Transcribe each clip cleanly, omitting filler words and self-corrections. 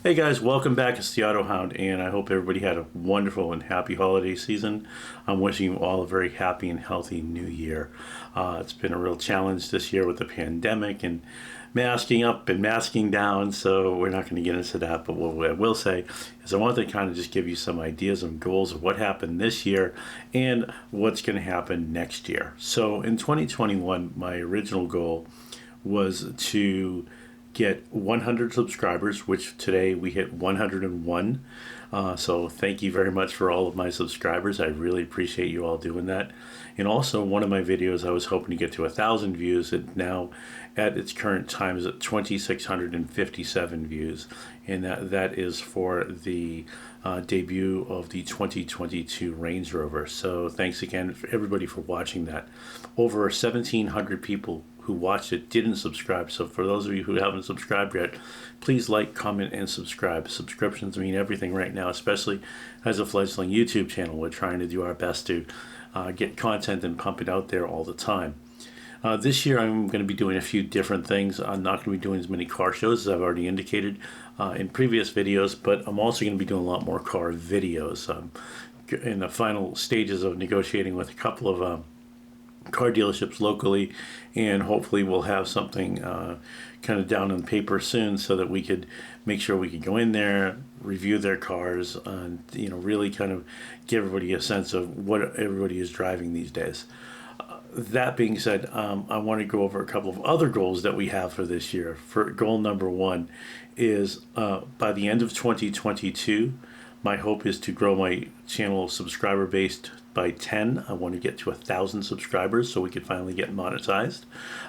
Hey guys, welcome back. It's the Autohound, and I hope everybody had a wonderful and happy holiday season. I'm wishing you all a very happy and healthy new year. It's been a real challenge this year with the pandemic and masking up and masking down, so we're not going to get into that. But what I will say is I want to kind of just give you some ideas and goals of what happened this year and what's going to happen next year. So in 2021, my original goal was to get 100 subscribers, which today we hit 101. So thank you very much for all of my subscribers. I really appreciate you all doing that. And also, one of my videos I was hoping to get to 1,000 views, and now at its current time is at 2,657 views, and that is for the debut of the 2022 Range Rover. So thanks again for everybody for watching that. Over 1,700 people who watched it didn't subscribe. So for those of you who haven't subscribed yet, please like, comment, and subscribe. Subscriptions mean everything right now, especially as a fledgling YouTube channel. We're trying to do our best to get content and pump it out there all the time. This year I'm going to be doing a few different things. I'm not going to be doing as many car shows as I've already indicated in previous videos, but I'm also going to be doing a lot more car videos. In the final stages of negotiating with a couple of car dealerships locally, and hopefully we'll have something kind of down on paper soon so that we could make sure we could go in there, review their cars, and really kind of give everybody a sense of what everybody is driving these days. That being said, I want to go over a couple of other goals that we have for this year. For goal number one is by the end of 2022, my hope is to grow my channel subscriber base by 10. I want to get to 1,000 subscribers so we can finally get monetized.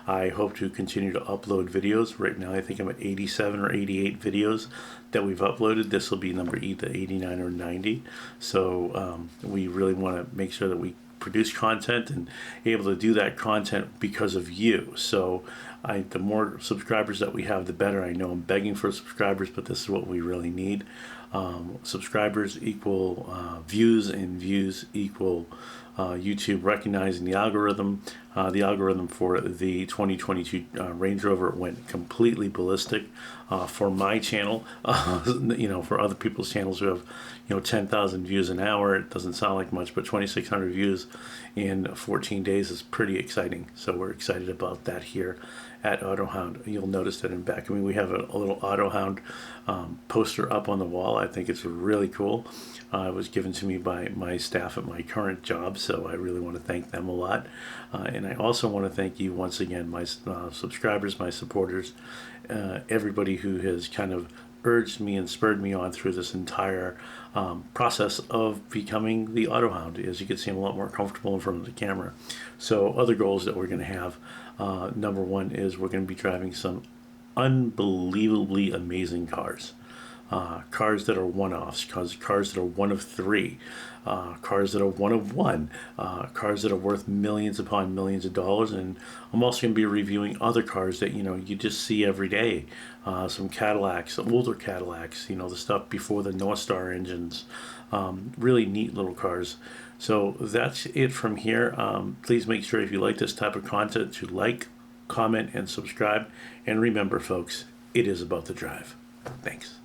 I hope to continue to upload videos. Right now I think I'm at 87 or 88 videos that we've uploaded. This will be number either 89 or 90. So we really want to make sure that we produce content and able to do that content because of you. So the more subscribers that we have, the better. I know I'm begging for subscribers, but this is what we really need. Subscribers equal views, and views equal YouTube recognizing the algorithm. The algorithm for the 2022 Range Rover went completely ballistic for my channel. For other people's channels who have 10,000 views an hour, it doesn't sound like much, but 2,600 views in 14 days is pretty exciting. So we're excited about that here at Autohound. You'll notice that in back. We have a little Autohound poster up on the wall. I think it's really cool. It was given to me by my staff at my current job, so I really want to thank them a lot. And I also want to thank you once again, my subscribers, my supporters, everybody who has kind of urged me and spurred me on through this entire process of becoming the Autohound. As you can see, I'm a lot more comfortable in front of the camera. So other goals that we're going to have, number one is we're going to be driving some unbelievably amazing cars. Cars that are one-offs, cars that are one of three, cars that are one of one, cars that are worth millions upon millions of dollars. And I'm also going to be reviewing other cars that you just see every day. Some Cadillacs, some older Cadillacs, the stuff before the North Star engines. Really neat little cars. So that's it from here. Please make sure if you like this type of content to like, comment, and subscribe. And remember, folks, it is about the drive. Thanks.